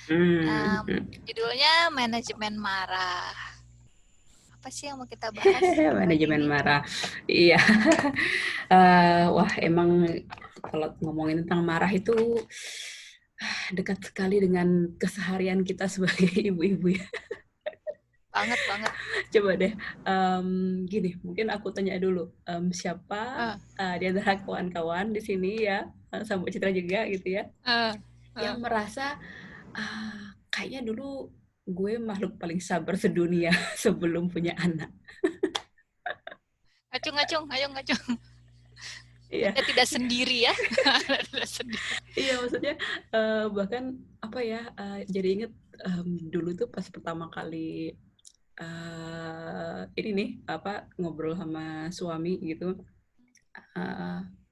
Hmm. Judulnya Manajemen Marah. Apa sih yang mau kita bahas pagi Manajemen ini? marah. Iya. Wah, emang kalau ngomongin tentang marah itu dekat sekali dengan keseharian kita sebagai ibu-ibu ya. Banget banget. Coba deh, gini, mungkin aku tanya dulu, siapa Uh, di antara kawan-kawan di sini ya, sama Citra juga gitu ya, uh, uh. yang merasa kayaknya dulu gue makhluk paling sabar sedunia sebelum punya anak. Ngacung, ngacung, ayo ngacung. Iya, Anda tidak sendiri ya. Anda tidak sendiri. iya maksudnya bahkan apa ya, jadi inget dulu tuh pas pertama kali ini nih apa ngobrol sama suami gitu,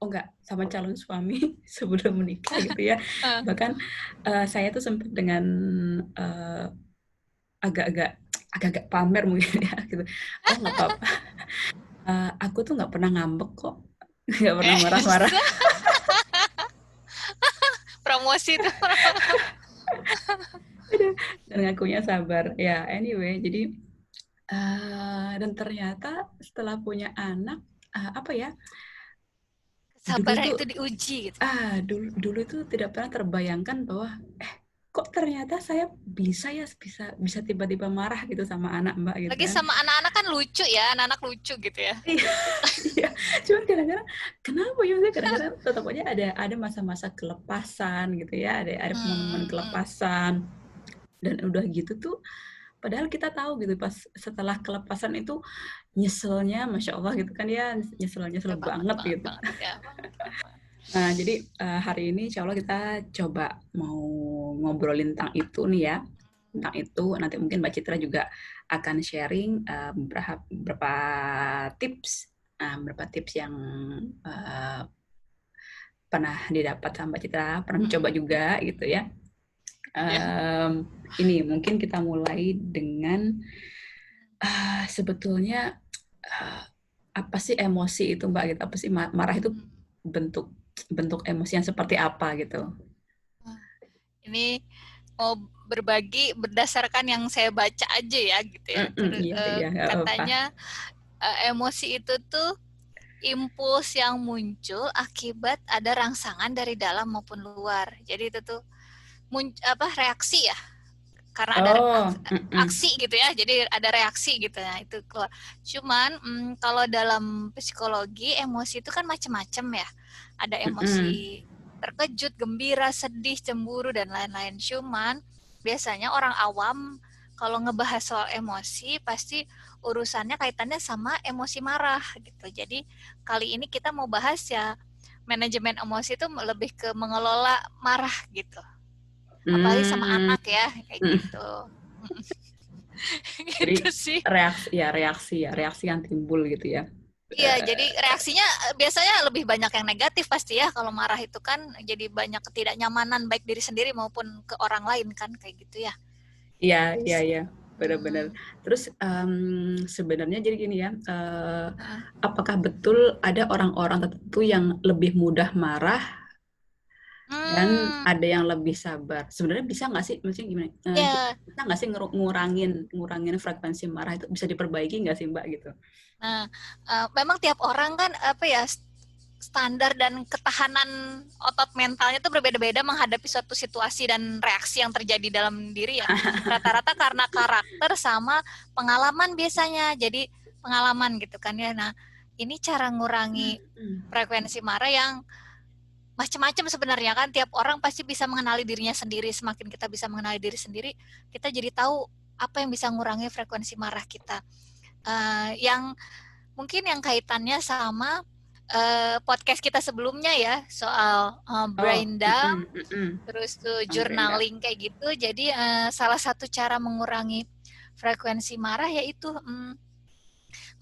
oh enggak, sama calon suami sebelum menikah gitu ya. Uh, Bahkan saya tuh sempat dengan uh, agak-agak agak-agak pamer mungkin ya gitu. Oh nggak apa-apa, aku tuh nggak pernah ngambek kok, nggak pernah marah-marah. promosi itu. Dan ngakunya sabar. Ya anyway, jadi dan ternyata setelah punya anak, apa ya, dulu Kesabaran tuh itu diuji gitu. dulu dulu tuh tidak pernah terbayangkan bahwa kok ternyata saya bisa ya bisa bisa tiba-tiba marah gitu sama anak Mbak gitu Lagi kan. sama anak-anak kan lucu ya, anak-anak lucu gitu ya. Iya, iya. Cuman kadang-kadang kenapa ya maksudnya kadang-kadang tetap aja ada masa-masa kelepasan gitu ya, ada momen-momen Hmm. kelepasan dan udah gitu tuh padahal kita tahu gitu pas setelah kelepasan itu nyeselnya Masya Allah gitu kan ya, nyesel-nyesel Ya banget, banget banget, gitu. banget. Ya banget, banget, banget. Nah, jadi hari ini insya Allah kita coba mau ngobrolin tentang itu nih ya. Tentang itu, nanti mungkin Mbak Citra juga akan sharing beberapa tips, beberapa tips yang uh, pernah didapat sama Mbak Citra, pernah mencoba juga gitu ya. Ya. Ini mungkin kita mulai dengan sebetulnya uh, apa sih emosi itu Mbak gitu? Apa sih marah itu bentuk bentuk emosi yang seperti apa gitu? Ini mau berbagi berdasarkan yang saya baca aja ya gitu ya. Iya iya, nggak apa-apa. Katanya emosi itu tuh impuls yang muncul akibat ada rangsangan dari dalam maupun luar. Jadi itu tuh reaksi ya, karena ada Oh, aksi gitu ya, jadi ada reaksi gitu ya, itu keluar. Cuman kalau dalam psikologi emosi itu kan macam-macam ya, ada emosi terkejut, gembira, sedih, cemburu dan lain-lain. Cuman biasanya orang awam kalau ngebahas soal emosi pasti urusannya kaitannya sama emosi marah gitu. Jadi kali ini kita mau bahas ya manajemen emosi itu lebih ke mengelola marah gitu, apalagi sama hmm, anak ya kayak gitu. jadi Gitu sih. reaksi yang timbul gitu ya. Iya, jadi reaksinya biasanya lebih banyak yang negatif pasti ya. Kalau marah itu kan jadi banyak ketidaknyamanan baik diri sendiri maupun ke orang lain kan kayak gitu ya. Iya, Gitu iya, sih. iya, benar-benar. Hmm. Terus sebenarnya jadi gini ya, apakah betul ada orang-orang tertentu yang lebih mudah marah dan Hmm. ada yang lebih sabar? Sebenarnya bisa nggak sih, maksudnya gimana? Ya. Bisa nggak sih ngurangin ngurangin frekuensi marah itu bisa diperbaiki nggak sih Mbak gitu? Nah, memang tiap orang kan apa ya standar dan ketahanan otot mentalnya itu berbeda-beda menghadapi suatu situasi dan reaksi yang terjadi dalam diri ya. Rata-rata karena karakter sama pengalaman biasanya. Jadi pengalaman gitu kan ya. Nah, ini cara ngurangi frekuensi marah yang macam-macam sebenarnya kan. Tiap orang pasti bisa mengenali dirinya sendiri. Semakin kita bisa mengenali diri sendiri, kita jadi tahu apa yang bisa ngurangi frekuensi marah kita. Yang mungkin yang kaitannya sama podcast kita sebelumnya ya soal Oh, brain dump, mm. terus tuh Yang Brenda. journaling kayak gitu. Jadi salah satu cara mengurangi frekuensi marah yaitu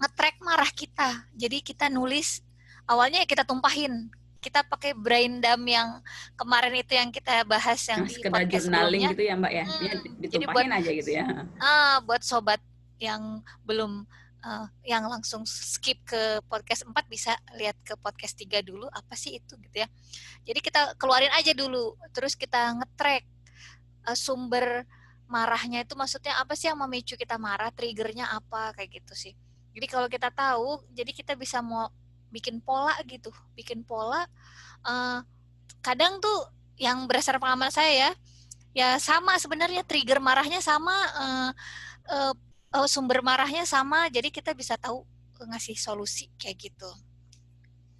nge-track marah kita. Jadi kita nulis, awalnya ya kita tumpahin. Kita pakai brain dump yang kemarin itu yang kita bahas yang Yang di sekedar podcast journaling sebelumnya. gitu ya Mbak ya? Ya Jadi buat ditumpahin aja gitu ya. buat sobat yang belum yang langsung skip ke podcast 4 bisa lihat ke podcast 3 dulu apa sih itu gitu ya. Jadi kita keluarin aja dulu, terus kita nge-track sumber marahnya itu maksudnya apa sih yang memicu kita marah, triggernya apa, kayak gitu sih. Jadi kalau kita tahu, jadi kita bisa mau bikin pola gitu, bikin pola. Kadang tuh yang berdasarkan pengalaman saya ya sama sebenarnya trigger marahnya sama, sumber marahnya sama, jadi kita bisa tahu ngasih solusi kayak gitu.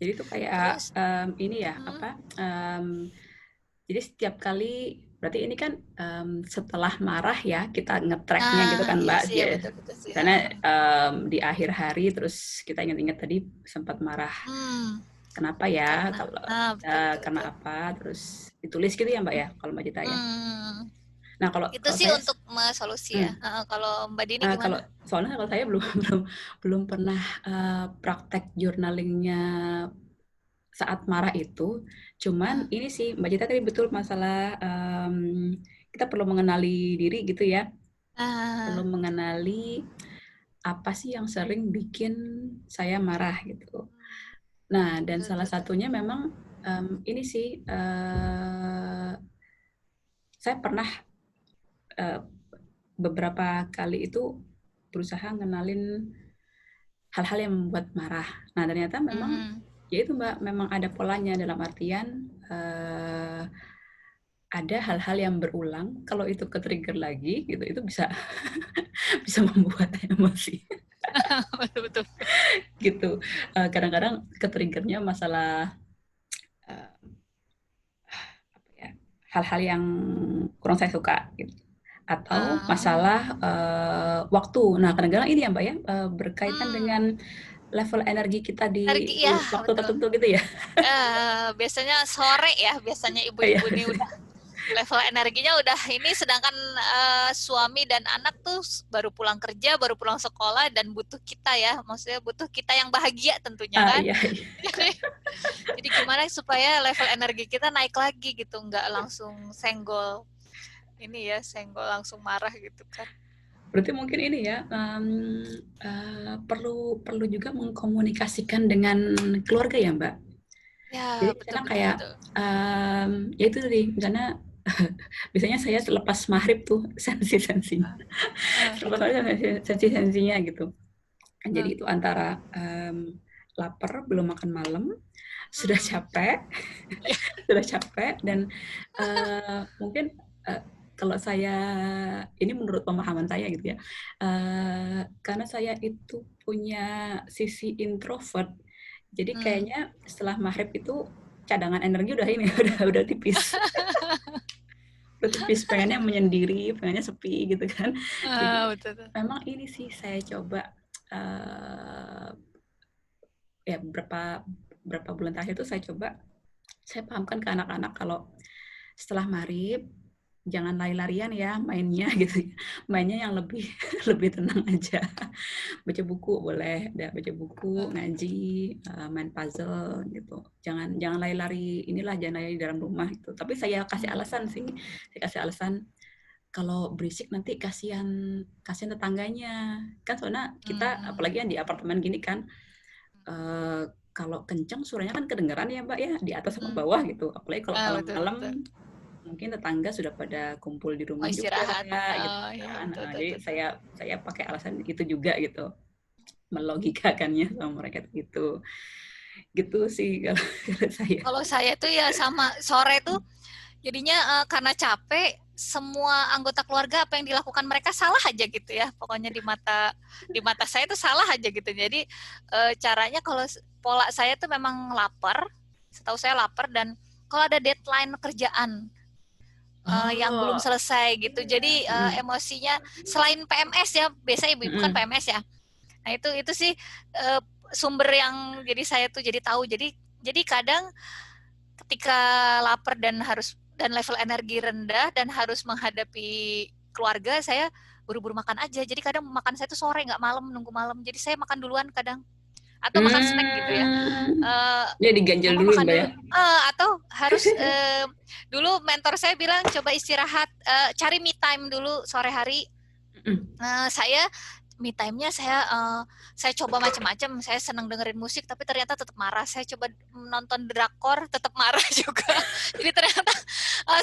Jadi itu kayak ini ya jadi setiap kali berarti ini kan setelah marah ya kita nge-tracknya gitu kan Mbak. Iya, betul sih. Karena di akhir hari terus kita ingat-ingat tadi sempat marah. Kenapa ya? Karena apa? Terus ditulis gitu ya Mbak ya kalau Mbak Cita ya. Nah kalau itu sih saya, untuk solusi ya. Kalau Mbak Dini gimana? Soalnya kalau saya belum pernah praktek journalingnya saat marah itu. Cuman ini sih Mbak Cita tadi betul masalah kita perlu mengenali diri gitu ya. Perlu mengenali apa sih yang sering bikin saya marah gitu. Nah dan salah satunya memang ini sih saya pernah beberapa kali itu berusaha ngenalin hal-hal yang membuat marah. Nah ternyata memang ya itu Mbak, memang ada polanya dalam artian ada hal-hal yang berulang. Kalau itu ke-trigger lagi gitu, itu bisa bisa membuat emosi. Betul. Gitu. Kadang-kadang ke-triggernya masalah hal-hal yang kurang saya suka gitu. Atau masalah waktu. Nah, kadang-kadang ini ya Mbak ya, berkaitan dengan level energi kita di waktu tertentu gitu ya. Biasanya sore ya, biasanya ibu-ibu ini udah level energinya udah ini, sedangkan suami dan anak tuh baru pulang kerja, baru pulang sekolah, dan butuh kita ya, maksudnya butuh kita yang bahagia tentunya kan. Iya. Jadi gimana supaya level energi kita naik lagi gitu, nggak langsung senggol ini ya, senggol langsung marah gitu kan. Berarti mungkin ini ya perlu juga mengkomunikasikan dengan keluarga ya Mbak. Ya, jadi betul, kayak ya itu tadi misalnya biasanya saya lepas maghrib tuh sensinya gitu. Jadi itu antara lapar, belum makan malam, sudah capek dan mungkin kalau saya, ini menurut pemahaman saya gitu ya, karena saya itu punya sisi introvert, jadi kayaknya setelah maghrib itu cadangan energi udah ini, udah tipis. Udah tipis, pengennya menyendiri, pengennya sepi gitu kan. Jadi betul. Memang ini sih saya coba ya berapa bulan terakhir itu saya pahamkan ke anak-anak kalau setelah maghrib jangan lari-larian ya mainnya gitu, mainnya yang lebih tenang aja, baca buku boleh, baca buku, ngaji, main puzzle gitu, jangan lari-lari inilah, jangan lari di dalam rumah gitu. Tapi saya kasih alasan kalau berisik nanti kasihan tetangganya kan, soalnya kita apalagi yang di apartemen gini kan, kalau kencang suaranya kan kedengeran ya Mbak ya, di atas sama bawah gitu, apalagi kalau malam mungkin tetangga sudah pada kumpul di rumah juga ya, gitu kan. Jadi saya pakai alasan itu juga gitu, melogikakannya sama mereka gitu sih kalau saya. Kalau saya tuh ya sama, sore tuh jadinya karena capek, semua anggota keluarga apa yang dilakukan mereka salah aja gitu ya, pokoknya di mata saya itu salah aja gitu. Jadi caranya kalau pola saya tuh memang lapar, setahu saya lapar, dan kalau ada deadline kerjaan yang belum selesai gitu, jadi emosinya selain PMS ya, biasanya ibu-ibu kan PMS ya. Nah itu sih sumber yang jadi saya tuh jadi tahu. Jadi kadang ketika lapar dan level energi rendah dan harus menghadapi keluarga, saya buru-buru makan aja. Jadi kadang makan saya tuh sore, nggak malam, nunggu malam. Jadi saya makan duluan kadang, atau makan snack gitu ya. Ya diganjel dulu Mbak ya. Atau harus dulu mentor saya bilang coba istirahat, cari me time dulu sore hari. Saya me time-nya saya coba macam-macam. Saya senang dengerin musik, tapi ternyata tetap marah. Saya coba nonton drakor, tetap marah juga. Jadi ternyata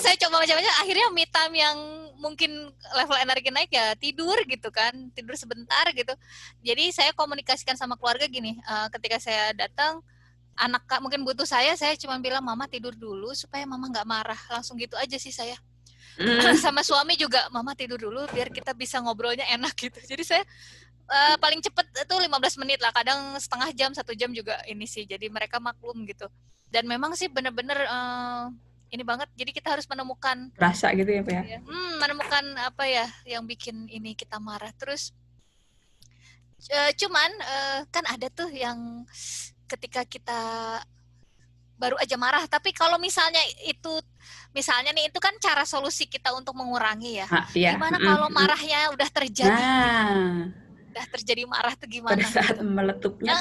saya coba macam-macam. Akhirnya me time yang mungkin level energi naik ya tidur gitu kan, tidur sebentar gitu. Jadi saya komunikasikan sama keluarga gini, ketika saya datang, anak mungkin butuh saya cuma bilang mama tidur dulu supaya mama nggak marah, langsung gitu aja sih saya. Sama suami juga, mama tidur dulu biar kita bisa ngobrolnya enak gitu. Jadi saya paling cepet itu 15 menit lah, kadang setengah jam, 1 jam juga ini sih. Jadi mereka maklum gitu. Dan memang sih bener-bener ini banget. Jadi kita harus menemukan rasa gitu ya Pak ya. Menemukan apa ya yang bikin ini kita marah. Terus cuman kan ada tuh yang ketika kita baru aja marah, tapi kalau misalnya nih itu kan cara solusi kita untuk mengurangi ya. Ya. Gimana kalau marahnya udah terjadi gitu? Udah terjadi marah tuh gimana? Pada saat gitu. meletupnya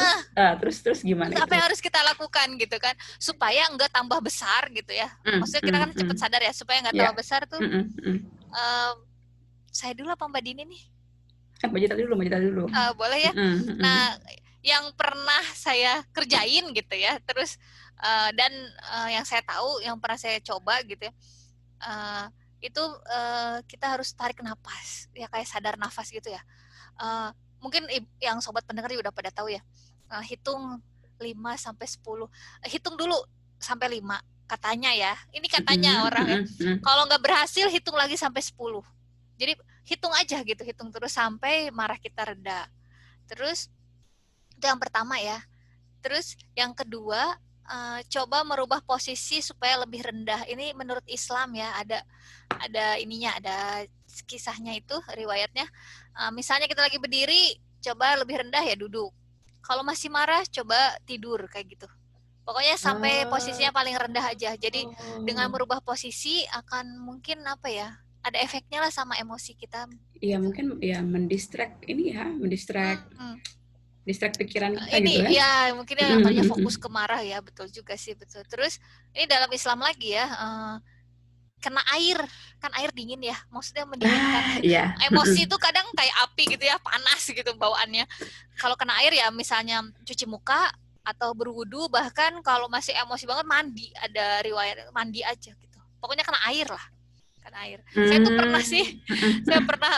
terus gimana apa itu? yang harus kita lakukan gitu kan, supaya nggak tambah besar gitu ya. Maksudnya kita kan cepat sadar ya, supaya nggak tambah besar tuh. Saya dulu apa Mbak Dini nih? Mbak Citra dulu. Boleh ya. Nah, yang pernah saya kerjain gitu ya, terus dan yang saya tahu, yang pernah saya coba gitu ya, itu kita harus tarik nafas, ya kayak sadar nafas gitu ya. Mungkin yang sobat pendengar juga udah pada tahu ya, hitung 5-10, hitung dulu sampai 5 katanya ya, ini katanya orang ya. Kalau nggak berhasil hitung lagi sampai 10. Jadi hitung aja gitu, hitung terus sampai marah kita reda. Terus itu yang pertama ya. Terus yang kedua, coba merubah posisi supaya lebih rendah. Ini menurut Islam ya, ada ininya, ada kisahnya itu, riwayatnya. Misalnya kita lagi berdiri, coba lebih rendah ya duduk. Kalau masih marah, coba tidur kayak gitu. Pokoknya sampai posisinya paling rendah aja. Jadi dengan merubah posisi akan mungkin apa ya, ada efeknya lah sama emosi kita. Iya, mungkin ya mendistract pikiran kita ini gitu kan. Ya mungkin yang tadinya fokus ke marah ya, betul juga sih, betul. Terus ini dalam Islam lagi ya, kena air, kan air dingin ya, maksudnya mendinginkan. Emosi itu kadang kayak api gitu ya, panas gitu bawaannya. Kalau kena air ya misalnya cuci muka atau berwudu, bahkan kalau masih emosi banget mandi, ada riwayat mandi aja gitu. Pokoknya kena air lah, kena air. Saya tuh pernah sih, saya pernah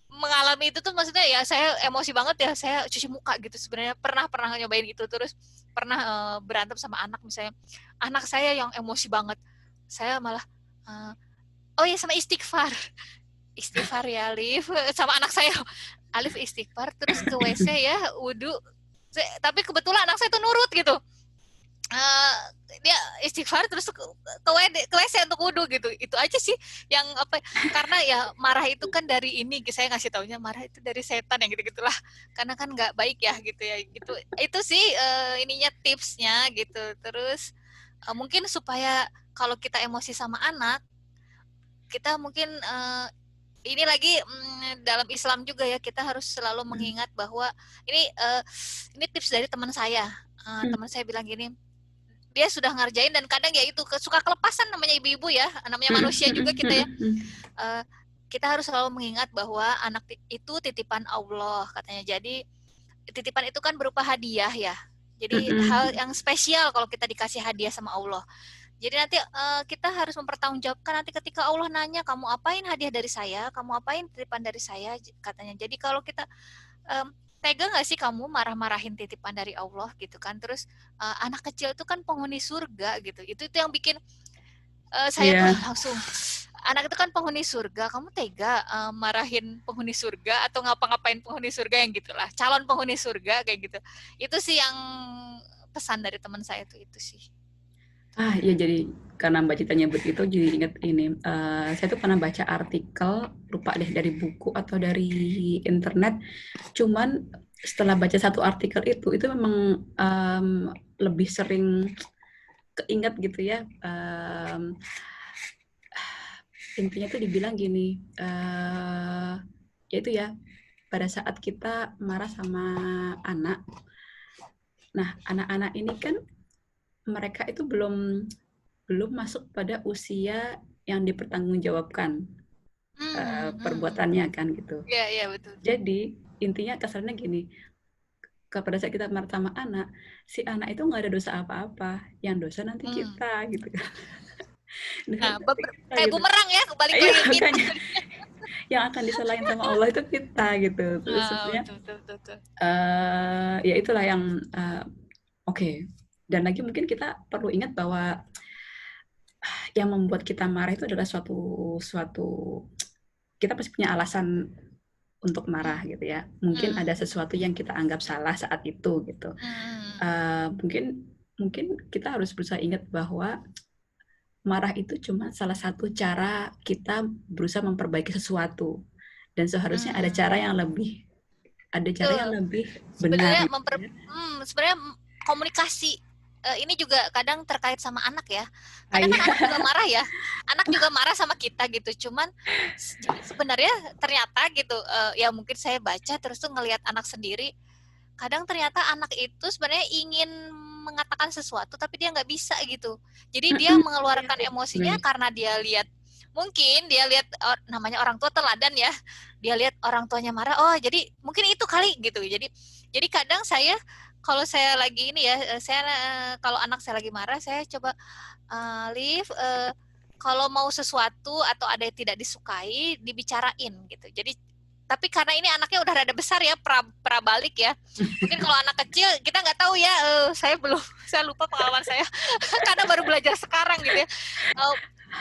mengalami itu tuh, maksudnya ya saya emosi banget ya, saya cuci muka gitu. Sebenarnya pernah nyobain itu. Terus pernah berantem sama anak, misalnya anak saya yang emosi banget, saya malah oh ya sama istighfar ya Alif, sama anak saya, Alif istighfar, terus ke WC ya, wudu. Tapi kebetulan anak saya tuh nurut gitu, dia istighfar terus ke WC untuk wudu gitu. Itu aja sih yang apa, karena ya marah itu kan dari ini, saya ngasih taunya marah itu dari setan yang gitu-gitulah, karena kan nggak baik ya gitu ya. Itu sih ininya, tipsnya gitu. Terus mungkin supaya kalau kita emosi sama anak, kita mungkin ini lagi dalam Islam juga ya, kita harus selalu mengingat bahwa ini tips dari teman saya. Teman saya bilang gini, dia sudah ngerjain dan kadang ya itu suka kelepasan, namanya ibu-ibu ya, namanya manusia juga kita ya. Kita harus selalu mengingat bahwa anak itu titipan Allah katanya. Jadi titipan itu kan berupa hadiah ya. Jadi hal yang spesial kalau kita dikasih hadiah sama Allah. Jadi nanti kita harus mempertanggungjawabkan nanti ketika Allah nanya, kamu apain hadiah dari saya, kamu apain titipan dari saya katanya. Jadi kalau kita tega nggak sih kamu marah-marahin titipan dari Allah gitu kan. Terus anak kecil itu kan penghuni surga gitu. Itu yang bikin saya tuh langsung, anak itu kan penghuni surga, kamu tega marahin penghuni surga atau ngapa-ngapain penghuni surga yang gitulah, calon penghuni surga kayak gitu. Itu sih yang pesan dari teman saya tuh, itu sih. Ya jadi karena Mbak Cita nyebut itu, jadi ingat ini, saya tuh pernah baca artikel, lupa deh dari buku atau dari internet, cuman setelah baca satu artikel itu memang lebih sering keinget gitu ya. Intinya tuh dibilang gini, yaitu ya, pada saat kita marah sama anak, nah anak-anak ini kan mereka itu belum masuk pada usia yang dipertanggungjawabkan. perbuatannya kan gitu. Iya, iya betul. Jadi intinya kasarnya gini, pada saat kita marah sama anak, si anak itu nggak ada dosa apa-apa, yang dosa nanti kita gitu kan. Nah, Nanti kita kayak gitu. bumerang ya, balik Iya, lagi kita. makanya yang akan disalahin sama Allah itu kita gitu. Terus sebenarnya Betul. ya itulah yang oke. Dan lagi mungkin kita perlu ingat bahwa yang membuat kita marah itu adalah suatu kita pasti punya alasan untuk marah gitu ya. Mungkin ada sesuatu yang kita anggap salah saat itu gitu. Mungkin kita harus berusaha ingat bahwa marah itu cuma salah satu cara kita berusaha memperbaiki sesuatu, dan seharusnya ada cara yang lebih benar. Sebenarnya komunikasi ini juga kadang terkait sama anak ya. Kadang kan anak juga marah ya. Anak juga marah sama kita gitu. Cuman sebenarnya ternyata gitu ya mungkin saya baca terus tuh ngelihat anak sendiri. Kadang ternyata anak itu sebenarnya ingin mengatakan sesuatu tapi dia nggak bisa gitu. Jadi dia mengeluarkan emosinya karena dia lihat namanya orang tua teladan ya. Dia lihat orang tuanya marah, oh jadi mungkin itu kali gitu. Jadi kadang kalau saya lagi ini ya, kalau anak saya lagi marah, saya coba kalau mau sesuatu atau ada yang tidak disukai dibicarain gitu. Jadi tapi karena ini anaknya udah rada besar ya, prabalik ya. Mungkin kalau anak kecil kita nggak tahu ya. Saya lupa pengalaman saya karena baru belajar sekarang gitu ya.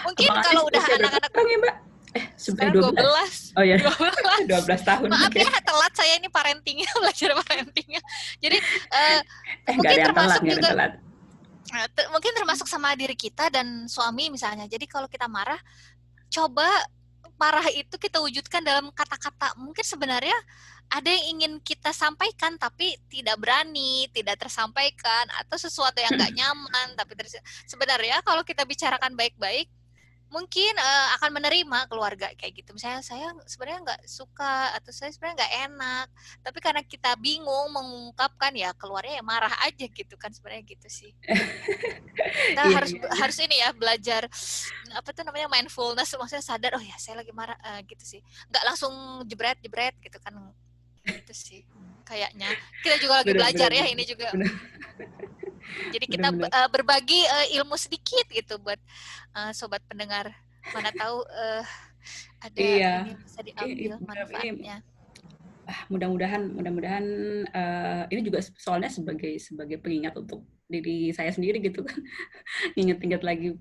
Mungkin kalau udah anak-anak ya, Mbak? Sekarang 12. Oh ya. 12 tahun. Maaf ya, telat saya ini parentingnya, belajar parentingnya. Jadi mungkin termasuk telat, juga telat. Mungkin termasuk sama diri kita dan suami misalnya. Jadi kalau kita marah, coba marah itu kita wujudkan dalam kata-kata. Mungkin sebenarnya ada yang ingin kita sampaikan tapi tidak berani, tidak tersampaikan, atau sesuatu yang nggak nyaman. Tapi sebenarnya kalau kita bicarakan baik-baik, mungkin akan menerima keluarga kayak gitu. Misalnya saya sebenarnya nggak suka atau saya sebenarnya nggak enak, tapi karena kita bingung mengungkapkan ya keluarnya ya marah aja gitu kan, sebenarnya gitu sih. Kita harus ini ya, belajar apa tuh namanya mindfulness, maksudnya sadar oh ya saya lagi marah gitu sih, nggak langsung jebret gitu kan, gitu sih kayaknya. Kita juga lagi belajar ya ini juga. Jadi kita berbagi ilmu sedikit gitu buat sobat pendengar, mana tahu ada ini bisa diambil manfaatnya. Mudah-mudahan ini juga soalnya sebagai pengingat untuk diri saya sendiri gitu kan. Ingat-ingat lagi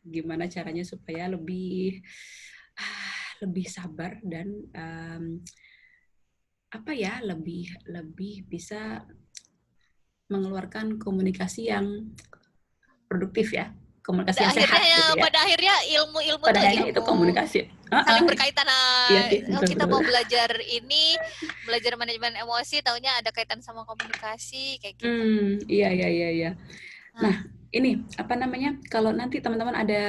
gimana caranya supaya lebih sabar dan lebih bisa mengeluarkan komunikasi yang produktif ya, komunikasi yang sehat gitu ya. Pada akhirnya ilmu itu komunikasi saling berkaitan. Iya, kita mau belajar manajemen emosi, taunya ada kaitan sama komunikasi kayak gitu. Iya. Nah, ini apa namanya? Kalau nanti teman-teman ada,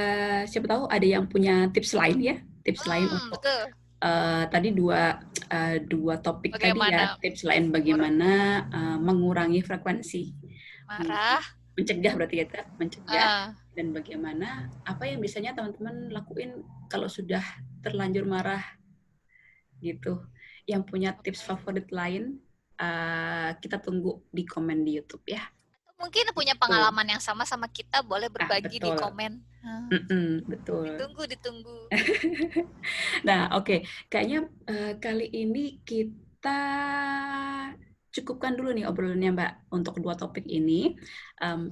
siapa tahu ada yang punya tips lain ya, lain untuk tadi dua topik bagaimana, tadi ya, tips lain bagaimana mengurangi frekuensi marah, mencegah berarti ya, mencegah dan bagaimana apa yang biasanya teman-teman lakuin kalau sudah terlanjur marah gitu. Yang punya tips favorit lain kita tunggu di komen di YouTube ya. Mungkin punya pengalaman yang sama kita, boleh berbagi di komen. Betul. Ditunggu. Nah, oke. Kayaknya kali ini kita cukupkan dulu nih obrolannya, Mbak, untuk 2 topik ini.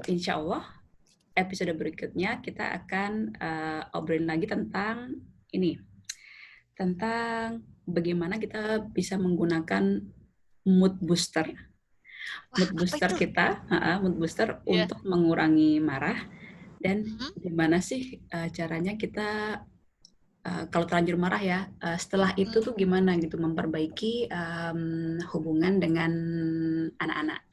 Insya Allah episode berikutnya kita akan obrolin lagi tentang ini, tentang bagaimana kita bisa menggunakan mood booster. Mood booster untuk mengurangi marah, dan gimana sih caranya kita kalau terlanjur marah ya, setelah itu tuh gimana gitu memperbaiki hubungan dengan anak-anak.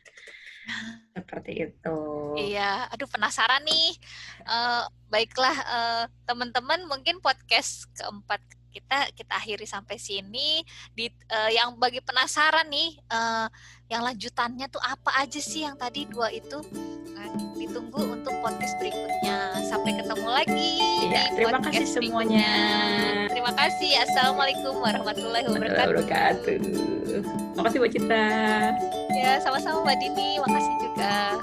Seperti itu. Iya, aduh penasaran nih. Baiklah teman-teman, mungkin podcast keempat kita akhiri sampai sini. Yang bagi penasaran nih, yang lanjutannya tuh apa aja sih yang tadi 2 itu? Ditunggu untuk podcast berikutnya. Sampai ketemu lagi. Terima kasih semuanya. Terima Makasih. Assalamualaikum warahmatullahi wabarakatuh. Wabarakatuh. Makasih Mbak Citra. Ya, sama-sama Mbak Dini. Makasih juga.